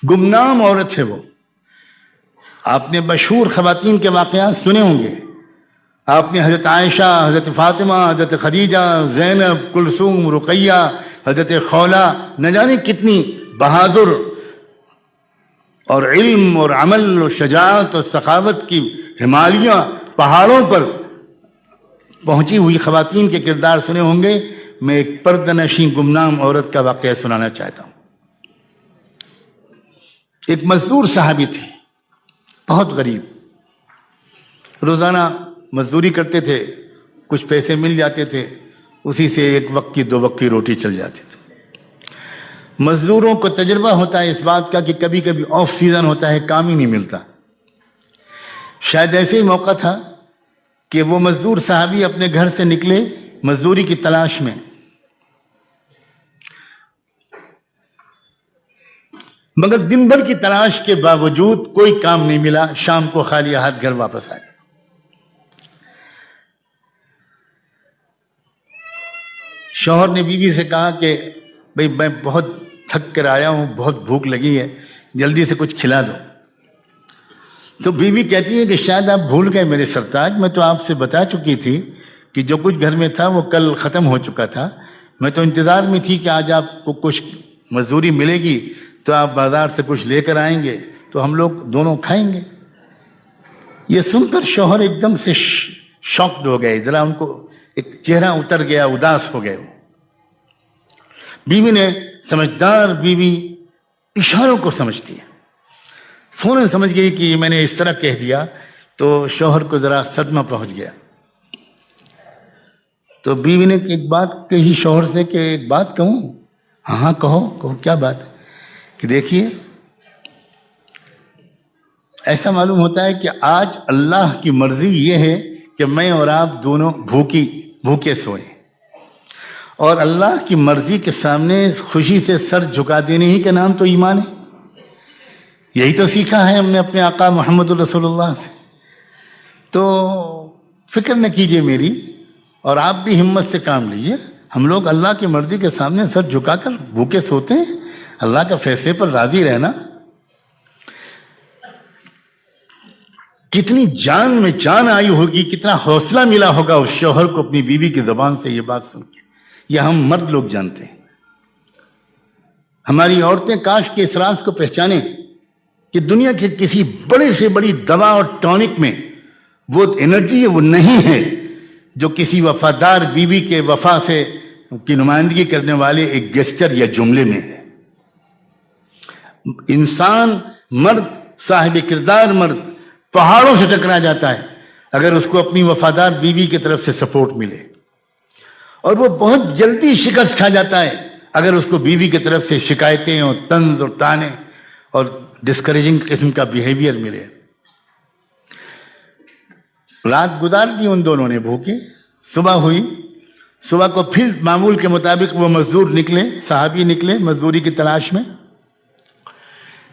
गुमनाम औरत है वो। आपने मशहूर खवातीन के वाक़यात सुने होंगे। आपने हज़रत आयशा, हज़रत फ़ातिमा, हज़रत खदीजा, ज़ैनब, कुलसूम, रुक़ैया, हज़रत खौला, न जाने कितनी बहादुर और इल्म और अमल और शजाअत और सखावत की हिमालया पहाड़ों पर पहुंची हुई खवातीन के किरदार सुने होंगे। मैं एक पर्दनशी गुमनाम औरत का वाक़या सुनाना चाहता हूं। एक मजदूर साहबी थे, बहुत गरीब, रोजाना मजदूरी करते थे, कुछ पैसे मिल जाते थे, उसी से एक वक्त की 2 वक्त की रोटी चल जाती थी। मजदूरों को तजुर्बा होता है इस बात का कि कभी कभी ऑफ सीजन होता है, काम ही नहीं मिलता। शायद ऐसे ही मौका था कि वो मजदूर साहबी अपने घर से निकले मजदूरी की तलाश में, मगर दिन भर की तलाश के बावजूद कोई काम नहीं मिला। शाम को खाली हाथ घर वापस आ गए। शौहर ने बीवी से कहा कि भाई मैं बहुत थक कर आया हूं, बहुत भूख लगी है, जल्दी से कुछ खिला दो। तो बीवी कहती है कि शायद आप भूल गए मेरे सरताज, मैं तो आपसे बता चुकी थी कि जो कुछ घर में था वो कल खत्म हो चुका था। मैं तो इंतजार में थी कि आज आपको कुछ मजदूरी मिलेगी तो आप बाजार से कुछ लेकर आएंगे तो हम लोग दोनों खाएंगे। ये सुनकर शौहर एकदम से शॉक्ड हो गए, जरा उनको एक चेहरा उतर गया, उदास हो गए। बीवी ने, समझदार बीवी इशारों को समझती है, फौरन समझ गई कि मैंने इस तरह कह दिया तो शौहर को जरा सदमा पहुंच गया। तो बीवी ने एक बात कही शौहर से कि एक बात कहूं? हाँ कहो कहो, क्या बात? कि देखिए, ऐसा मालूम होता है कि आज अल्लाह की मर्जी ये है कि मैं और आप दोनों भूखे सोए, और अल्लाह की मर्जी के सामने खुशी से सर झुका देने ही का नाम तो ईमान है। यही तो सीखा है हमने अपने आका मोहम्मद रसूलुल्लाह से। तो फिक्र न कीजिए मेरी, और आप भी हिम्मत से काम लीजिए। हम लोग अल्लाह की मर्जी के सामने सर झुकाकर भूखे सोते हैं, अल्लाह का फैसले पर राजी रहना। कितनी जान में जान आई होगी, कितना हौसला मिला होगा उस शौहर को अपनी बीवी की जुबान से ये बात सुन के। यह हम मर्द लोग जानते हैं। हमारी औरतें काश के इस राज को पहचाने कि दुनिया के किसी बड़े से बड़ी दवा और टॉनिक में वो एनर्जी है, वो नहीं है जो किसी वफादार बीवी के वफा से की नुमाइंदगी करने वाले एक गेस्चर या जुमले में है। इंसान, मर्द, साहिब किरदार मर्द पहाड़ों से टकरा जाता है अगर उसको अपनी वफादार बीवी की तरफ से सपोर्ट मिले, और वो बहुत जल्दी शिकस्त खा जाता है अगर उसको बीवी की तरफ से शिकायतें और तंज और ताने और डिस्करेजिंग किस्म का बिहेवियर मिले। रात गुजार दी उन दोनों ने भूखे। सुबह हुई, सुबह को फिर मामूल के मुताबिक वो मजदूर निकले, साहबी निकले मजदूरी की तलाश में।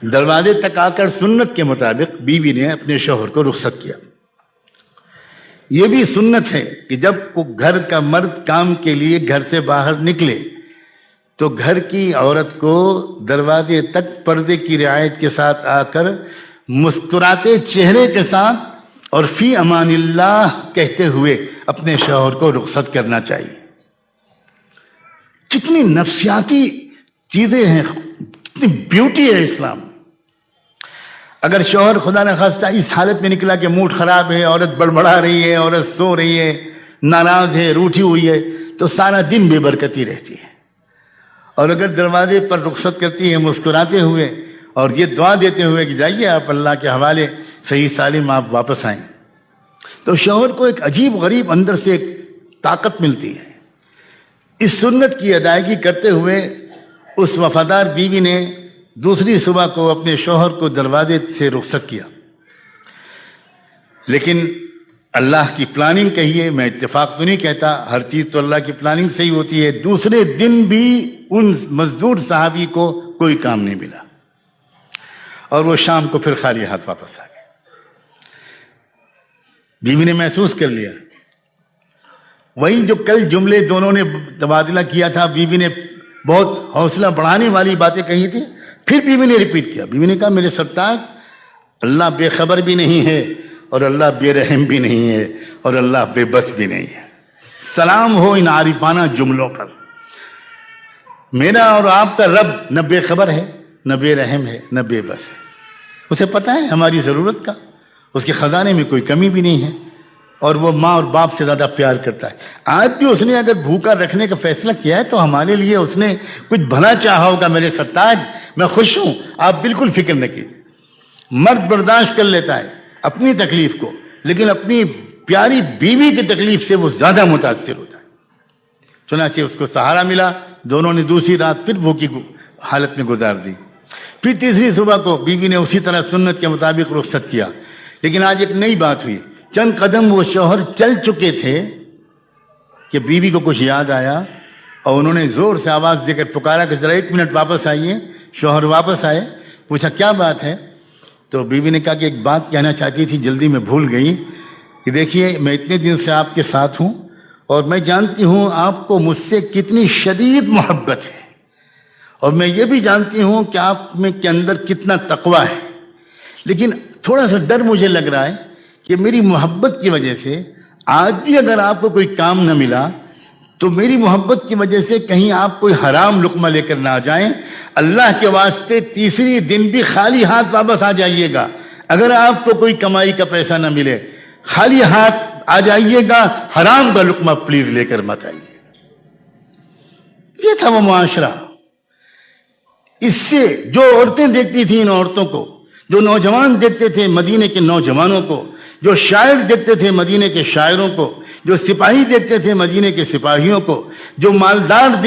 दरवाजे तक आकर सुन्नत के मुताबिक बीवी ने अपने शौहर को रुखसत किया। यह भी सुन्नत है कि जब को घर का मर्द काम के लिए घर से बाहर निकले तो घर की औरत को दरवाजे तक पर्दे की रियायत के साथ आकर मुस्कुराते चेहरे के साथ और फी अमानिल्लाह कहते हुए अपने शौहर को रुखसत करना चाहिए। कितनी नफ्सियाती चीजें हैं, कितनी ब्यूटी है इस्लाम। अगर शौहर खुदा न खास्ता इस हालत में निकला कि मूड खराब है, औरत बड़बड़ा रही है, औरत सो रही है, नाराज है, रूठी हुई है, तो सारा दिन बेबरकती रहती है। और अगर दरवाजे पर रुखसत करती है मुस्कुराते हुए और ये दुआ देते हुए कि जाइए आप अल्लाह के हवाले, सही सालिम आप वापस आएं, तो शौहर को एक अजीब गरीब अंदर से एक ताकत मिलती है। इस सुन्नत की अदायगी करते हुए उस वफादार बीवी ने दूसरी सुबह को अपने शौहर को दरवाजे से रुखसत किया। लेकिन अल्लाह की प्लानिंग कहिए, मैं इत्तेफाक तो नहीं कहता, हर चीज तो अल्लाह की प्लानिंग से ही होती है। दूसरे दिन भी उन मजदूर साहबी को कोई काम नहीं मिला और वो शाम को फिर खाली हाथ वापस आ गए। बीवी ने महसूस कर लिया वही जो कल जुमले दोनों ने तबादला किया था, बीवी ने बहुत हौसला बढ़ाने वाली बातें कही थी, پھر بیوی نے ریپیٹ کیا. بیوی نے کہا میرے سرتاج اللہ بے خبر بھی نہیں ہے اور اللہ بے رحم بھی نہیں ہے اور اللہ بے بس بھی نہیں ہے. سلام ہو ان عارفانہ جملوں پر. میرا اور آپ کا رب نہ بے خبر ہے نہ بے رحم ہے نہ بے بس ہے. اسے پتہ ہے ہماری ضرورت کا. اس کے خزانے میں کوئی کمی بھی نہیں ہے اور وہ ماں اور باپ سے زیادہ پیار کرتا ہے. آج بھی اس نے اگر بھوکا رکھنے کا فیصلہ کیا ہے تو ہمارے لیے اس نے کچھ بھلا چاہا ہوگا. میرے سرتاج میں خوش ہوں, آپ بالکل فکر نہ کیجیے. مرد برداشت کر لیتا ہے اپنی تکلیف کو, لیکن اپنی پیاری بیوی کی تکلیف سے وہ زیادہ متاثر ہوتا ہے. چنانچہ اس کو سہارا ملا. دونوں نے دوسری رات پھر بھوکی حالت میں گزار دی. پھر تیسری صبح کو بیوی نے اسی طرح سنت کے مطابق رخصت کیا. لیکن آج ایک نئی بات ہوئی. چند قدم وہ شوہر چل چکے تھے کہ بیوی کو کچھ یاد آیا اور انہوں نے زور سے آواز دے کر پکارا کہ ذرا 1 منٹ واپس آئیے. شوہر واپس آئے. پوچھا کیا بات ہے؟ تو بیوی نے کہا کہ ایک بات کہنا چاہتی تھی, جلدی میں بھول گئی. کہ دیکھیے میں اتنے دن سے آپ کے ساتھ ہوں اور میں جانتی ہوں آپ کو مجھ سے کتنی شدید محبت ہے, اور میں یہ بھی جانتی ہوں کہ آپ میں کے اندر کتنا تقویٰ ہے. لیکن تھوڑا سا ڈر مجھے لگ رہا ہے کہ میری محبت کی وجہ سے آج بھی اگر آپ کو کوئی کام نہ ملا تو میری محبت کی وجہ سے کہیں آپ کوئی حرام لقمہ لے کر نہ آ جائیں. اللہ کے واسطے تیسری دن بھی خالی ہاتھ واپس آ جائیے گا. اگر آپ کو کوئی کمائی کا پیسہ نہ ملے خالی ہاتھ آ جائیے گا, حرام کا لقمہ پلیز لے کر مت آئیے. یہ تھا وہ معاشرہ. اس سے جو عورتیں دیکھتی تھیں ان عورتوں کو, جو نوجوان دیکھتے تھے مدینے کے نوجوانوں کو, جو شاعر دیکھتے تھے مدینے کے شاعروں کو, جو سپاہی دیکھتے تھے مدینے کے سپاہیوں کو, جو مالدار